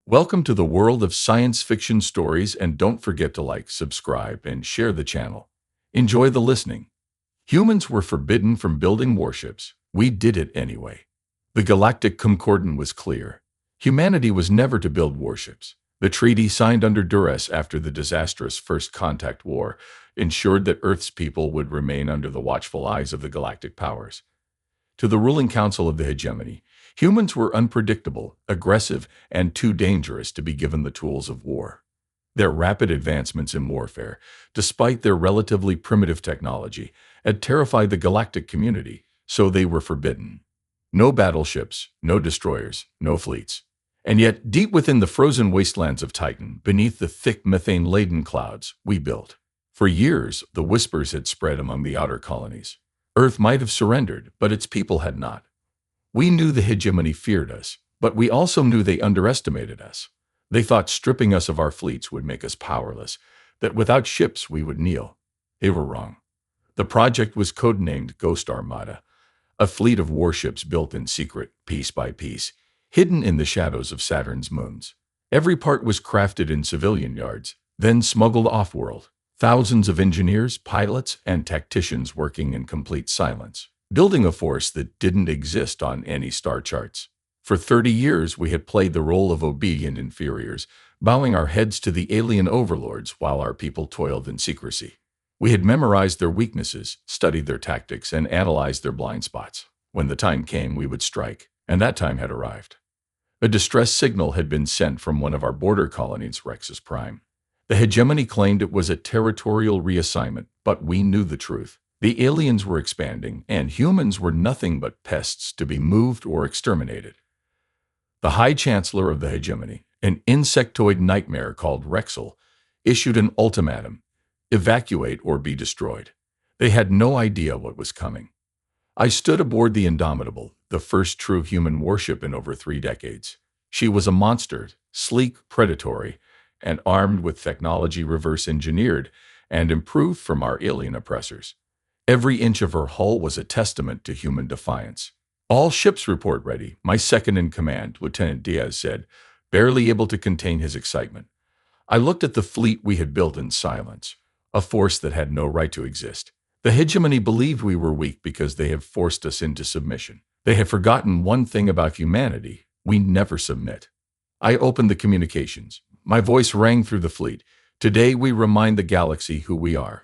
Welcome to the world of science fiction stories, and don't forget to like, subscribe, and share the channel. Enjoy the listening. Humans were forbidden from building warships. We did it anyway. The Galactic Concordant was clear. Humanity was never to build warships. The treaty signed under duress after the disastrous First Contact War ensured that Earth's people would remain under the watchful eyes of the galactic powers. To the ruling council of the hegemony, humans were unpredictable, aggressive, and too dangerous to be given the tools of war. Their rapid advancements in warfare, despite their relatively primitive technology, had terrified the galactic community, so they were forbidden. No battleships, no destroyers, no fleets. And yet, deep within the frozen wastelands of Titan, beneath the thick methane-laden clouds, we built. For years, the whispers had spread among the outer colonies. Earth might have surrendered, but its people had not. We knew the hegemony feared us, but we also knew they underestimated us. They thought stripping us of our fleets would make us powerless, that without ships we would kneel. They were wrong. The project was codenamed Ghost Armada, a fleet of warships built in secret, piece by piece, hidden in the shadows of Saturn's moons. Every part was crafted in civilian yards, then smuggled off-world. Thousands of engineers, pilots, and tacticians working in complete silence, building a force that didn't exist on any star charts. For 30 years, we had played the role of obedient inferiors, bowing our heads to the alien overlords while our people toiled in secrecy. We had memorized their weaknesses, studied their tactics, and analyzed their blind spots. When the time came, we would strike, and that time had arrived. A distress signal had been sent from one of our border colonies, Rexus Prime. The hegemony claimed it was a territorial reassignment, but we knew the truth. The aliens were expanding, and humans were nothing but pests to be moved or exterminated. The High Chancellor of the hegemony, an insectoid nightmare called Rexel, issued an ultimatum: evacuate or be destroyed. They had no idea what was coming. I stood aboard the Indomitable, the first true human warship in over 3 decades. She was a monster, sleek, predatory, and armed with technology reverse-engineered and improved from our alien oppressors. Every inch of her hull was a testament to human defiance. "All ships report ready," my second-in-command, Lieutenant Diaz, said, barely able to contain his excitement. I looked at the fleet we had built in silence, a force that had no right to exist. The hegemony believed we were weak because they have forced us into submission. They have forgotten one thing about humanity: we never submit. I opened the communications. My voice rang through the fleet. Today we remind the galaxy who we are.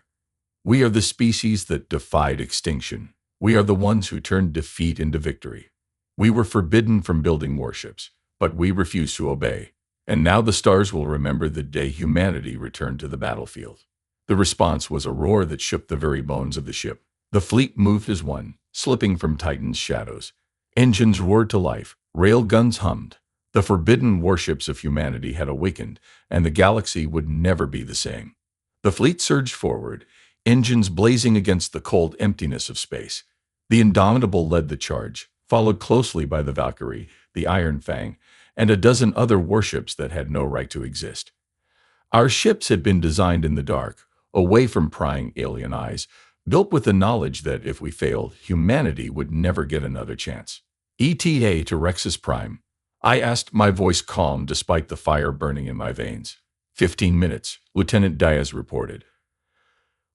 We are the species that defied extinction. We are the ones who turned defeat into victory. We were forbidden from building warships, but we refused to obey. And now the stars will remember the day humanity returned to the battlefield. The response was a roar that shook the very bones of the ship. The fleet moved as one, slipping from Titan's shadows. Engines roared to life. Rail guns hummed. The forbidden warships of humanity had awakened, and the galaxy would never be the same. The fleet surged forward, engines blazing against the cold emptiness of space. The Indomitable led the charge, followed closely by the Valkyrie, the Iron Fang, and a dozen other warships that had no right to exist. Our ships had been designed in the dark, away from prying alien eyes, built with the knowledge that if we failed, humanity would never get another chance. ETA to Rexus Prime, I asked, my voice calm despite the fire burning in my veins. 15 minutes, Lieutenant Diaz reported.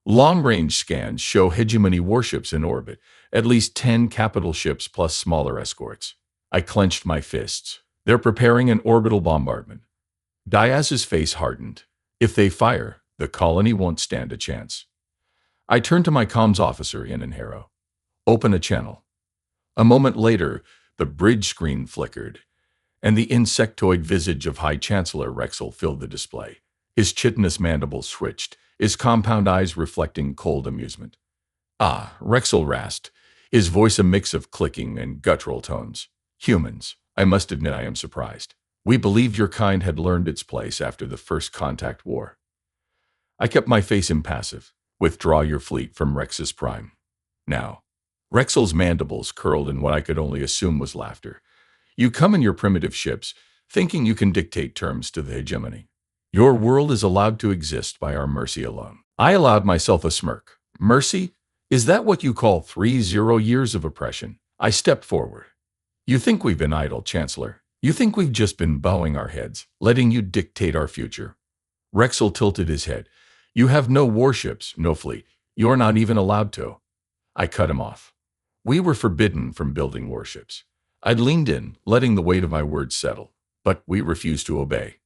Long-range scans show hegemony warships in orbit, at least 10 capital ships plus smaller escorts. I clenched my fists. They're preparing an orbital bombardment. Diaz's face hardened. If they fire, the colony won't stand a chance. I turned to my comms officer, Inanhero. Open a channel. A moment later, the bridge screen flickered, and the insectoid visage of High Chancellor Rexel filled the display. His chitinous mandibles switched, his compound eyes reflecting cold amusement. "Ah," Rexel rasped, his voice a mix of clicking and guttural tones. "Humans, I must admit I am surprised. We believed your kind had learned its place after the First Contact War." I kept my face impassive. "Withdraw your fleet from Rexus Prime. Now." Rexel's mandibles curled in what I could only assume was laughter. "You come in your primitive ships, thinking you can dictate terms to the hegemony. Your world is allowed to exist by our mercy alone." I allowed myself a smirk. "Mercy? Is that what you call 30 years of oppression?" I stepped forward. "You think we've been idle, Chancellor. You think we've just been bowing our heads, letting you dictate our future? Rexel tilted his head. You have no warships, no fleet. You're not even allowed to. I cut him off. We were forbidden from building warships. I'd leaned in, letting the weight of my words settle, but we refused to obey.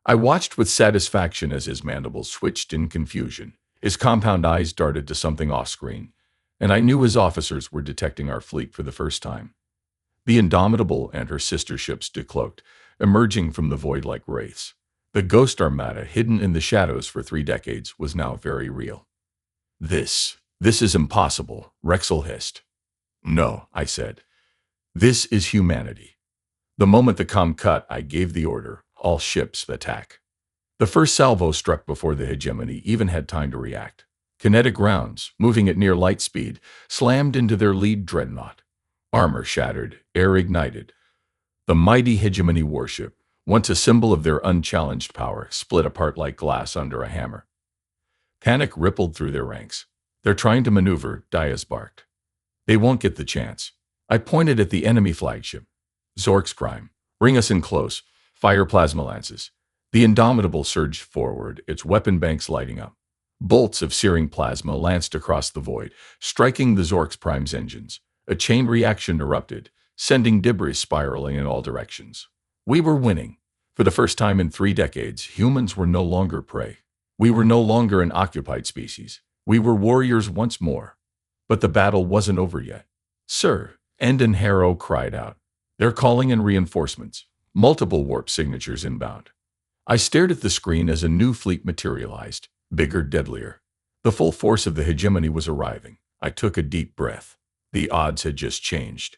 I watched with satisfaction as his mandibles switched in confusion. His compound eyes darted to something off-screen, and I knew his officers were detecting our fleet for the first time. The Indomitable and her sister ships decloaked, emerging from the void like wraiths. The Ghost Armada, hidden in the shadows for 3 decades, was now very real. This is impossible, Rexel hissed. No, I said. This is humanity. The moment the comm cut, I gave the order, all ships attack. The first salvo struck before the hegemony even had time to react. Kinetic rounds, moving at near light speed, slammed into their lead dreadnought. Armor shattered, air ignited. The mighty hegemony warship, once a symbol of their unchallenged power, split apart like glass under a hammer. Panic rippled through their ranks. They're trying to maneuver, Diaz barked. They won't get the chance. I pointed at the enemy flagship. Zork's crime. Bring us in close. Fire plasma lances. The Indomitable surged forward, its weapon banks lighting up. Bolts of searing plasma lanced across the void, striking the Zork's prime's engines. A chain reaction erupted, sending debris spiraling in all directions. We were winning. For the first time in 3 decades, humans were no longer prey. We were no longer an occupied species. We were warriors once more. But the battle wasn't over yet. Sir, Endon Harrow cried out. They're calling in reinforcements. Multiple warp signatures inbound. I stared at the screen as a new fleet materialized, bigger, deadlier. The full force of the hegemony was arriving. I took a deep breath. The odds had just changed.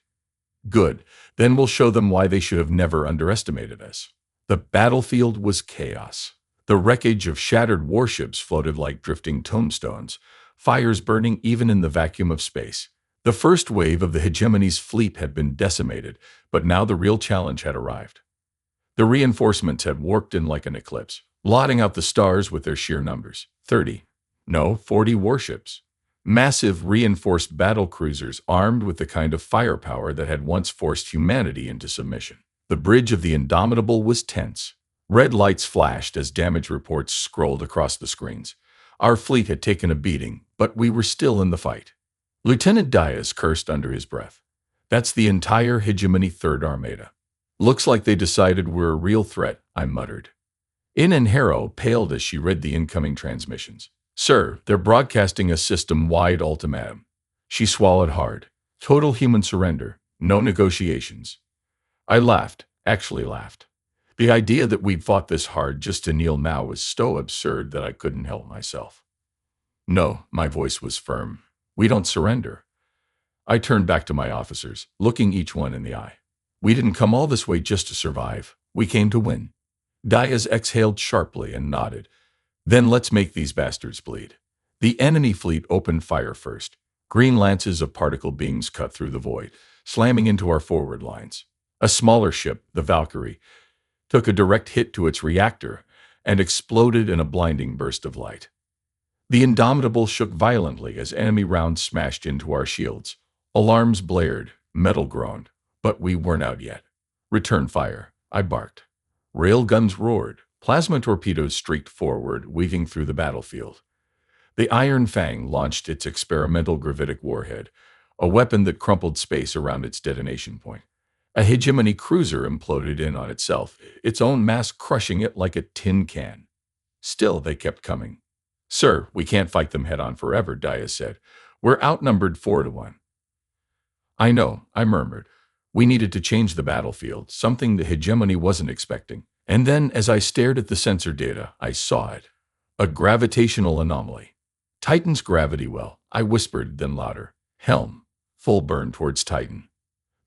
Good. Then we'll show them why they should have never underestimated us. The battlefield was chaos. The wreckage of shattered warships floated like drifting tombstones, fires burning even in the vacuum of space. The first wave of the hegemony's fleet had been decimated, but now the real challenge had arrived. The reinforcements had warped in like an eclipse, blotting out the stars with their sheer numbers. 40 warships. Massive reinforced battle cruisers armed with the kind of firepower that had once forced humanity into submission. The bridge of the Indomitable was tense. Red lights flashed as damage reports scrolled across the screens. Our fleet had taken a beating, but we were still in the fight. Lieutenant Diaz cursed under his breath. That's the entire hegemony Third Armada. Looks like they decided we're a real threat, I muttered. In Harrow paled as she read the incoming transmissions. Sir, they're broadcasting a system-wide ultimatum. She swallowed hard. Total human surrender. No negotiations. I laughed, actually laughed. The idea that we'd fought this hard just to kneel now was so absurd that I couldn't help myself. No, my voice was firm. We don't surrender. I turned back to my officers, looking each one in the eye. We didn't come all this way just to survive. We came to win. Diaz exhaled sharply and nodded. Then let's make these bastards bleed. The enemy fleet opened fire first. Green lances of particle beams cut through the void, slamming into our forward lines. A smaller ship, the Valkyrie, took a direct hit to its reactor and exploded in a blinding burst of light. The Indomitable shook violently as enemy rounds smashed into our shields. Alarms blared, metal groaned, but we weren't out yet. Return fire, I barked. Railguns roared. Plasma torpedoes streaked forward, weaving through the battlefield. The Iron Fang launched its experimental gravitic warhead, a weapon that crumpled space around its detonation point. A hegemony cruiser imploded in on itself, its own mass crushing it like a tin can. Still, they kept coming. Sir, we can't fight them head-on forever, Diaz said. We're outnumbered 4-1. I know, I murmured. We needed to change the battlefield, something the hegemony wasn't expecting. And then, as I stared at the sensor data, I saw it. A gravitational anomaly. Titan's gravity well, I whispered, then louder. Helm. Full burn towards Titan.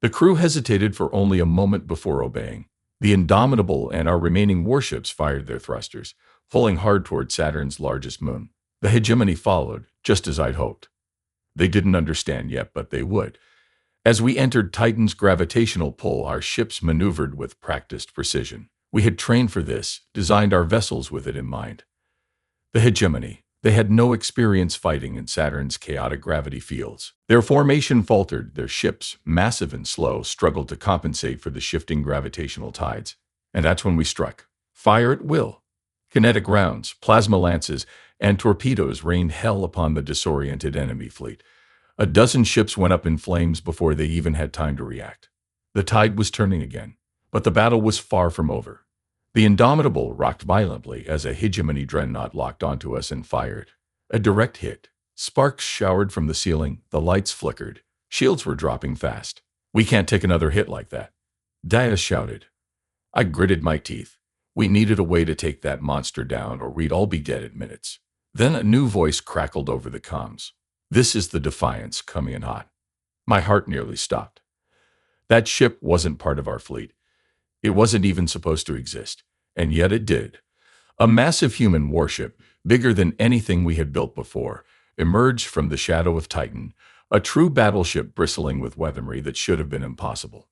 The crew hesitated for only a moment before obeying. The Indomitable and our remaining warships fired their thrusters, pulling hard toward Saturn's largest moon. The hegemony followed, just as I'd hoped. They didn't understand yet, but they would. As we entered Titan's gravitational pull, our ships maneuvered with practiced precision. We had trained for this, designed our vessels with it in mind. The hegemony, They had no experience fighting in Saturn's chaotic gravity fields. Their formation faltered, their ships, massive and slow, struggled to compensate for the shifting gravitational tides. And that's when we struck. Fire at will. Kinetic rounds, plasma lances, and torpedoes rained hell upon the disoriented enemy fleet. A dozen ships went up in flames before they even had time to react. The tide was turning again, but the battle was far from over. The Indomitable rocked violently as a hegemony dreadnought locked onto us and fired. A direct hit. Sparks showered from the ceiling, the lights flickered. Shields were dropping fast. "We can't take another hit like that," Diaz shouted. I gritted my teeth. We needed a way to take that monster down or we'd all be dead in minutes. Then a new voice crackled over the comms. "This is the Defiance coming in hot." My heart nearly stopped. That ship wasn't part of our fleet. It wasn't even supposed to exist, and yet it did. A massive human warship, bigger than anything we had built before, emerged from the shadow of Titan, a true battleship bristling with weaponry that should have been impossible.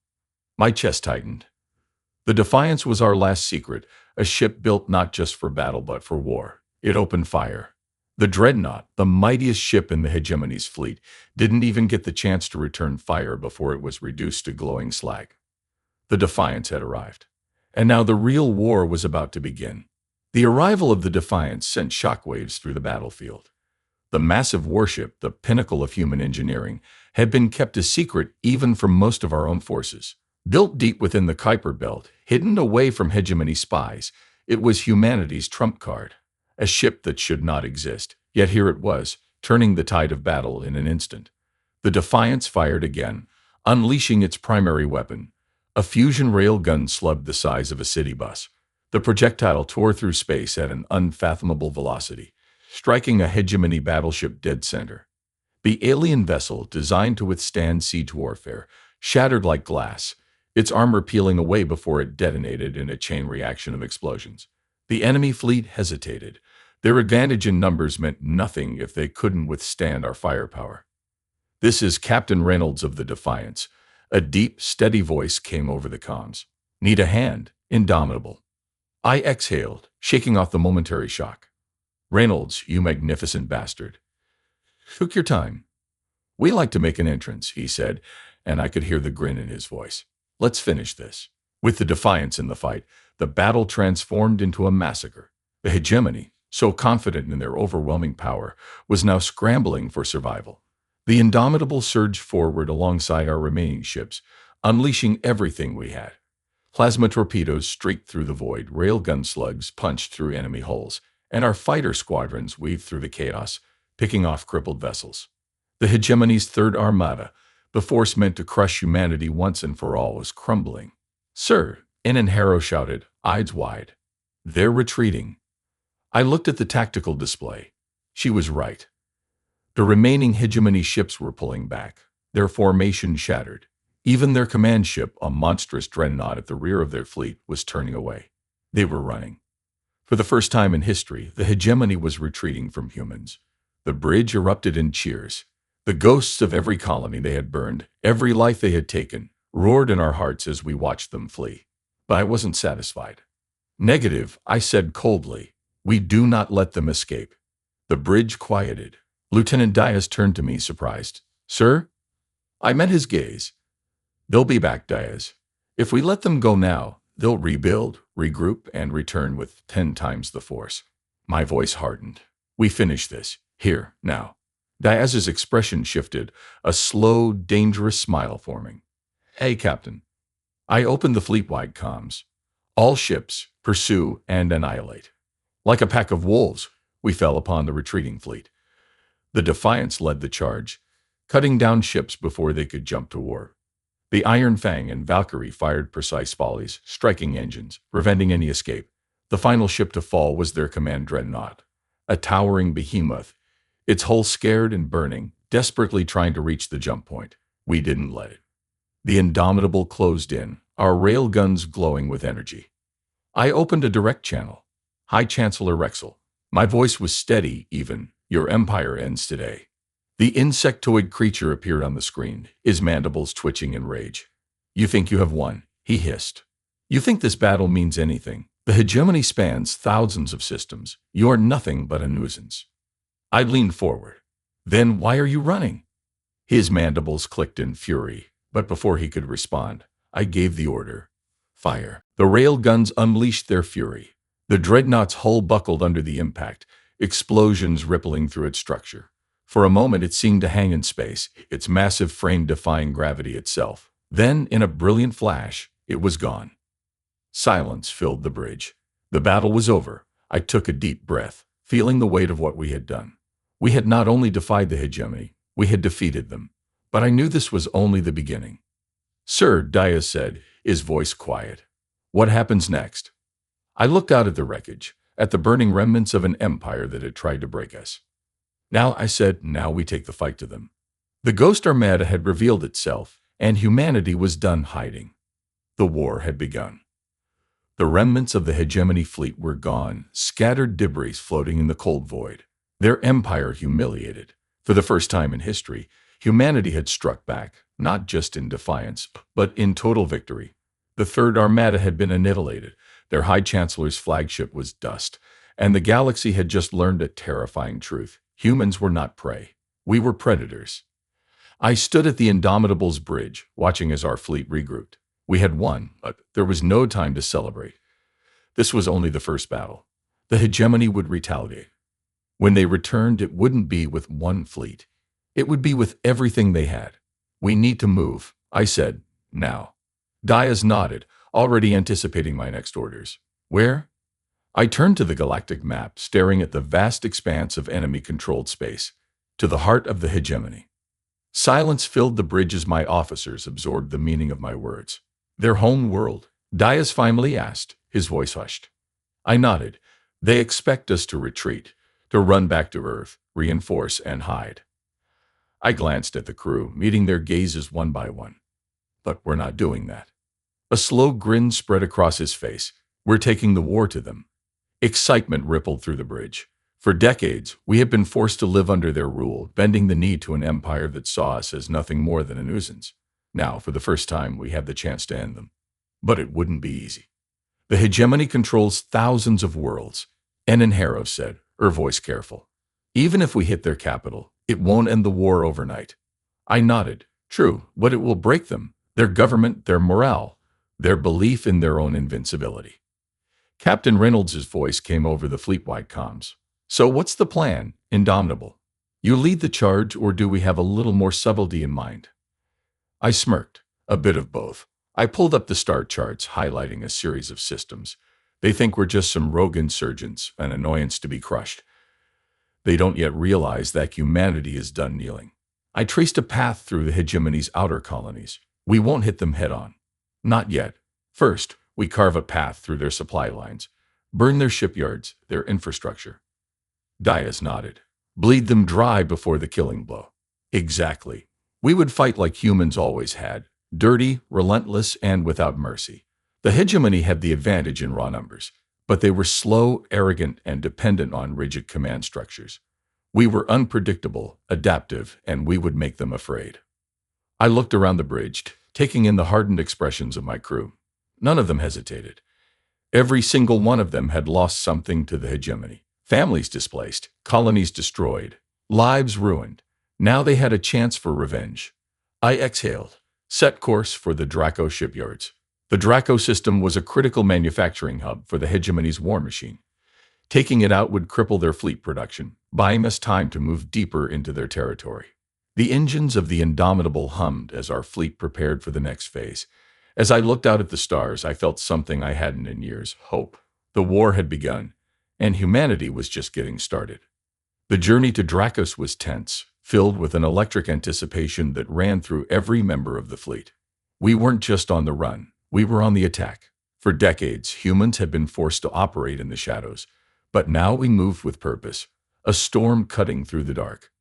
My chest tightened. The Defiance was our last secret, a ship built not just for battle but for war. It opened fire. The Dreadnought, the mightiest ship in the hegemony's fleet, didn't even get the chance to return fire before it was reduced to glowing slag. The Defiance had arrived. And now the real war was about to begin. The arrival of the Defiance sent shockwaves through the battlefield. The massive warship, the pinnacle of human engineering, had been kept a secret even from most of our own forces. Built deep within the Kuiper Belt, hidden away from hegemony spies, it was humanity's trump card. A ship that should not exist, yet here it was, turning the tide of battle in an instant. The Defiance fired again, unleashing its primary weapon. A fusion railgun slugged the size of a city bus. The projectile tore through space at an unfathomable velocity, striking a hegemony battleship dead center. The alien vessel, designed to withstand siege warfare, shattered like glass, its armor peeling away before it detonated in a chain reaction of explosions. The enemy fleet hesitated. Their advantage in numbers meant nothing if they couldn't withstand our firepower. "This is Captain Reynolds of the Defiance." A deep, steady voice came over the comms. "Need a hand, Indomitable." I exhaled, shaking off the momentary shock. "Reynolds, you magnificent bastard." "Took your time." "We like to make an entrance," he said, and I could hear the grin in his voice. "Let's finish this." With the Defiance in the fight, the battle transformed into a massacre. The hegemony, so confident in their overwhelming power, was now scrambling for survival. The Indomitable surged forward alongside our remaining ships, unleashing everything we had. Plasma torpedoes streaked through the void, railgun slugs punched through enemy hulls, and our fighter squadrons weaved through the chaos, picking off crippled vessels. The hegemony's third armada, the force meant to crush humanity once and for all, was crumbling. "Sir," Enan Harrow shouted, eyes wide. "They're retreating." I looked at the tactical display. She was right. The remaining hegemony ships were pulling back, their formation shattered. Even their command ship, a monstrous dreadnought at the rear of their fleet, was turning away. They were running. For the first time in history, the hegemony was retreating from humans. The bridge erupted in cheers. The ghosts of every colony they had burned, every life they had taken, roared in our hearts as we watched them flee. But I wasn't satisfied. "Negative," I said coldly. "We do not let them escape." The bridge quieted. Lieutenant Diaz turned to me, surprised. "Sir?" I met his gaze. "They'll be back, Diaz. If we let them go now, they'll rebuild, regroup, and return with 10 times the force." My voice hardened. "We finish this. Here, now." Diaz's expression shifted, a slow, dangerous smile forming. "Hey, Captain." I opened the fleet-wide comms. "All ships, pursue and annihilate." Like a pack of wolves, we fell upon the retreating fleet. The Defiance led the charge, cutting down ships before they could jump to war. The Iron Fang and Valkyrie fired precise volleys, striking engines, preventing any escape. The final ship to fall was their command dreadnought, a towering behemoth, its hull scared and burning, desperately trying to reach the jump point. We didn't let it. The Indomitable closed in, our railguns glowing with energy. I opened a direct channel. "High Chancellor Rexel." My voice was steady, even. "Your empire ends today." The insectoid creature appeared on the screen, his mandibles twitching in rage. "You think you have won," he hissed. "You think this battle means anything? The hegemony spans thousands of systems. You are nothing but a nuisance." I leaned forward. Then why are you running? His mandibles clicked in fury, but before he could respond, I gave the order. Fire. The railguns unleashed their fury. The dreadnought's hull buckled under the impact, explosions rippling through its structure. For a moment it seemed to hang in space, its massive frame defying gravity itself. Then, in a brilliant flash, it was gone. Silence filled the bridge. The battle was over. I took a deep breath, feeling the weight of what we had done. We had not only defied the hegemony, we had defeated them. But I knew this was only the beginning. Sir, Diaz said, his voice quiet. What happens next? I looked out at the wreckage, at the burning remnants of an empire that had tried to break us. Now, I said, now we take the fight to them. The Ghost Armada had revealed itself, and humanity was done hiding. The war had begun. The remnants of the hegemony fleet were gone, scattered debris floating in the cold void. Their empire humiliated. For the first time in history, humanity had struck back, not just in defiance, but in total victory. The Third Armada had been annihilated, their High Chancellor's flagship was dust, and the galaxy had just learned a terrifying truth. Humans were not prey. We were predators. I stood at the Indomitable's bridge, watching as our fleet regrouped. We had won, but there was no time to celebrate. This was only the first battle. The hegemony would retaliate. When they returned, it wouldn't be with one fleet. It would be with everything they had. We need to move, I said, now. Diaz nodded, already anticipating my next orders. Where? I turned to the galactic map, staring at the vast expanse of enemy-controlled space, to the heart of the hegemony. Silence filled the bridge as my officers absorbed the meaning of my words. Their home world? Diaz finally asked, his voice hushed. I nodded. They expect us to retreat, to run back to Earth, reinforce, and hide. I glanced at the crew, meeting their gazes one by one. But we're not doing that. A slow grin spread across his face. We're taking the war to them. Excitement rippled through the bridge. For decades, we had been forced to live under their rule, bending the knee to an empire that saw us as nothing more than a nuisance. Now, for the first time, we had the chance to end them. But it wouldn't be easy. The hegemony controls thousands of worlds, Enenhero said, her voice careful. Even if we hit their capital, it won't end the war overnight. I nodded. True, but it will break them, their government, their morale, their belief in their own invincibility. Captain Reynolds' voice came over the fleet-wide comms. So what's the plan, Indomitable? You lead the charge, or do we have a little more subtlety in mind? I smirked. A bit of both. I pulled up the star charts, highlighting a series of systems. They think we're just some rogue insurgents, an annoyance to be crushed. They don't yet realize that humanity is done kneeling. I traced a path through the hegemony's outer colonies. We won't hit them head-on. Not yet. First, we carve a path through their supply lines, burn their shipyards, their infrastructure. Diaz nodded. Bleed them dry before the killing blow. Exactly. We would fight like humans always had, dirty, relentless, and without mercy. The hegemony had the advantage in raw numbers, but they were slow, arrogant, and dependent on rigid command structures. We were unpredictable, adaptive, and we would make them afraid. I looked around the bridge, taking in the hardened expressions of my crew. None of them hesitated. Every single one of them had lost something to the hegemony. Families displaced, colonies destroyed, lives ruined. Now they had a chance for revenge. I exhaled, set course for the Draco shipyards. The Draco system was a critical manufacturing hub for the hegemony's war machine. Taking it out would cripple their fleet production, buying us time to move deeper into their territory. The engines of the Indomitable hummed as our fleet prepared for the next phase. As I looked out at the stars, I felt something I hadn't in years: hope. The war had begun, and humanity was just getting started. The journey to Dracos was tense, filled with an electric anticipation that ran through every member of the fleet. We weren't just on the run, we were on the attack. For decades, humans had been forced to operate in the shadows, but now we moved with purpose, a storm cutting through the dark.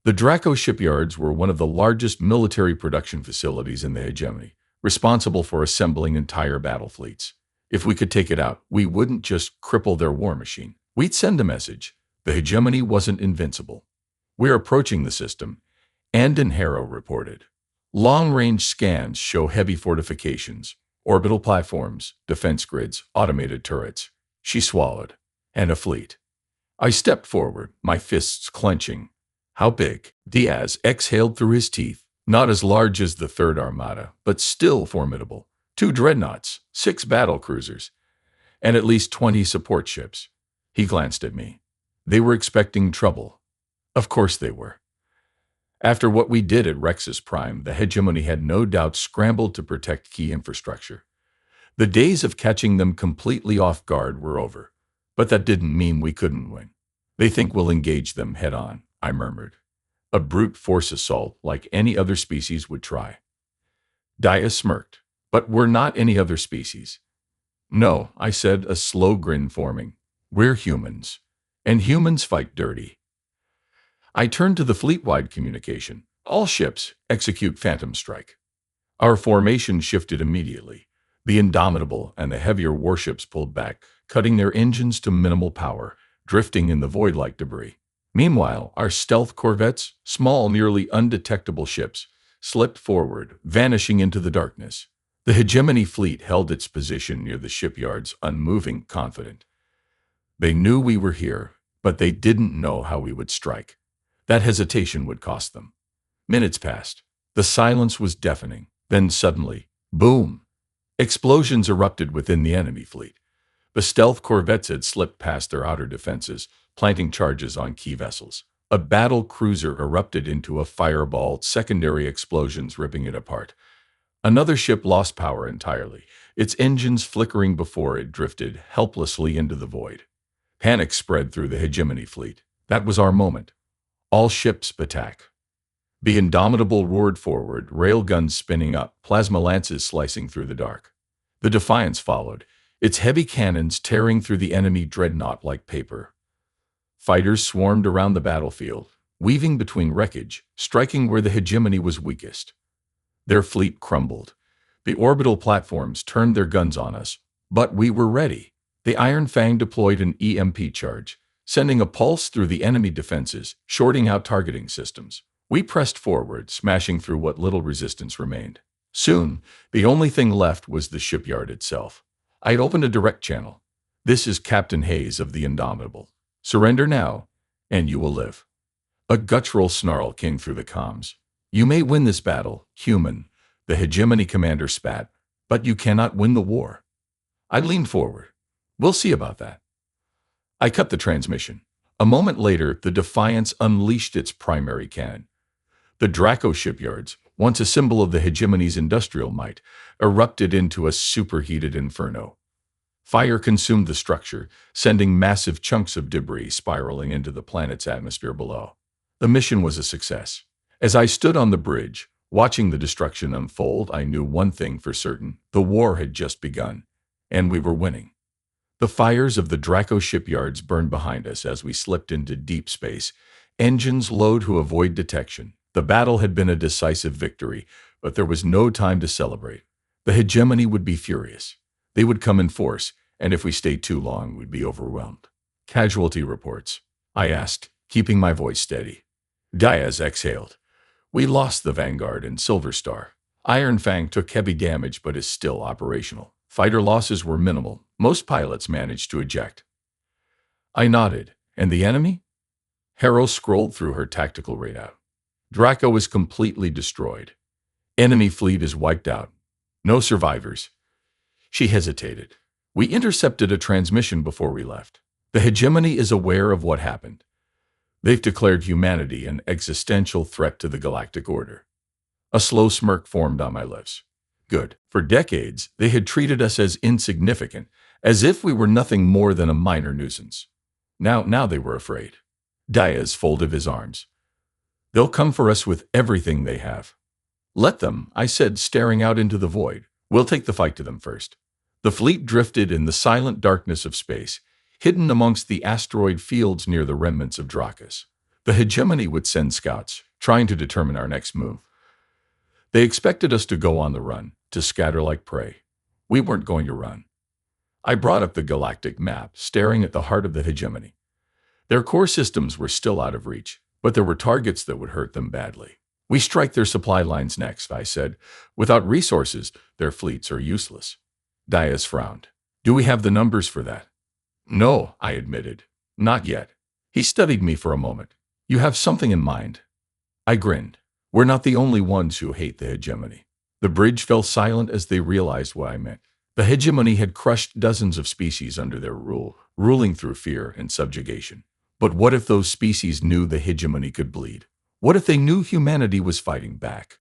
The Draco shipyards were one of the largest military production facilities in the hegemony, responsible for assembling entire battle fleets. If we could take it out, we wouldn't just cripple their war machine. We'd send a message. The hegemony wasn't invincible. We're approaching the system, Enenhero reported. Long-range scans show heavy fortifications, orbital platforms, defense grids, automated turrets. She swallowed. And a fleet. I stepped forward, my fists clenching. How big? Diaz exhaled through his teeth. Not as large as the Third Armada, but still formidable. 2 dreadnoughts, 6 battle cruisers, and at least 20 support ships. He glanced at me. They were expecting trouble. Of course they were. After what we did at Rexus Prime, the hegemony had no doubt scrambled to protect key infrastructure. The days of catching them completely off guard were over, but that didn't mean we couldn't win. They think we'll engage them head on, I murmured. A brute force assault like any other species would try. Diaz smirked. But we're not any other species. No, I said, a slow grin forming. We're humans. And humans fight dirty. I turned to the fleet-wide communication. All ships execute Phantom Strike. Our formation shifted immediately. The Indomitable and the heavier warships pulled back, cutting their engines to minimal power, drifting in the void like debris. Meanwhile, our stealth corvettes, small, nearly undetectable ships, slipped forward, vanishing into the darkness. The hegemony fleet held its position near the shipyards, unmoving, confident. They knew we were here, but they didn't know how we would strike. That hesitation would cost them. Minutes passed. The silence was deafening. Then suddenly, boom! Explosions erupted within the enemy fleet. The stealth corvettes had slipped past their outer defenses, planting charges on key vessels. A battle cruiser erupted into a fireball, secondary explosions ripping it apart. Another ship lost power entirely, its engines flickering before it drifted helplessly into the void. Panic spread through the hegemony fleet. That was our moment. All ships attack. The Indomitable roared forward, railguns spinning up, plasma lances slicing through the dark. The Defiance followed, its heavy cannons tearing through the enemy dreadnought like paper. Fighters swarmed around the battlefield, weaving between wreckage, striking where the hegemony was weakest. Their fleet crumbled. The orbital platforms turned their guns on us, but we were ready. The Iron Fang deployed an EMP charge, sending a pulse through the enemy defenses, shorting out targeting systems. We pressed forward, smashing through what little resistance remained. Soon, the only thing left was the shipyard itself. I'd opened a direct channel. This is Captain Hayes of the Indomitable. Surrender now, and you will live. A guttural snarl came through the comms. You may win this battle, human, the hegemony commander spat, but you cannot win the war. I leaned forward. We'll see about that. I cut the transmission. A moment later, the Defiance unleashed its primary cannon. The Draco shipyards, once a symbol of the hegemony's industrial might, erupted into a superheated inferno. Fire consumed the structure, sending massive chunks of debris spiraling into the planet's atmosphere below. The mission was a success. As I stood on the bridge, watching the destruction unfold, I knew one thing for certain. The war had just begun, and we were winning. The fires of the Draco shipyards burned behind us as we slipped into deep space, engines low to avoid detection. The battle had been a decisive victory, but there was no time to celebrate. The hegemony would be furious. They would come in force, and if we stayed too long, we'd be overwhelmed. Casualty reports, I asked, keeping my voice steady. Diaz exhaled. We lost the Vanguard and Silver Star. Iron Fang took heavy damage but is still operational. Fighter losses were minimal. Most pilots managed to eject. I nodded. And the enemy? Harrow scrolled through her tactical readout. Draco is completely destroyed. Enemy fleet is wiped out. No survivors. She hesitated. We intercepted a transmission before we left. The hegemony is aware of what happened. They've declared humanity an existential threat to the galactic order. A slow smirk formed on my lips. Good. For decades, they had treated us as insignificant, as if we were nothing more than a minor nuisance. Now they were afraid. Diaz folded his arms. They'll come for us with everything they have. Let them, I said, staring out into the void. We'll take the fight to them first. The fleet drifted in the silent darkness of space, hidden amongst the asteroid fields near the remnants of Dracus. The hegemony would send scouts, trying to determine our next move. They expected us to go on the run, to scatter like prey. We weren't going to run. I brought up the galactic map, staring at the heart of the hegemony. Their core systems were still out of reach, but there were targets that would hurt them badly. We strike their supply lines next, I said. Without resources, their fleets are useless. Diaz frowned. Do we have the numbers for that? No, I admitted. Not yet. He studied me for a moment. You have something in mind. I grinned. We're not the only ones who hate the hegemony. The bridge fell silent as they realized what I meant. The hegemony had crushed dozens of species under their rule, ruling through fear and subjugation. But what if those species knew the hegemony could bleed? What if they knew humanity was fighting back?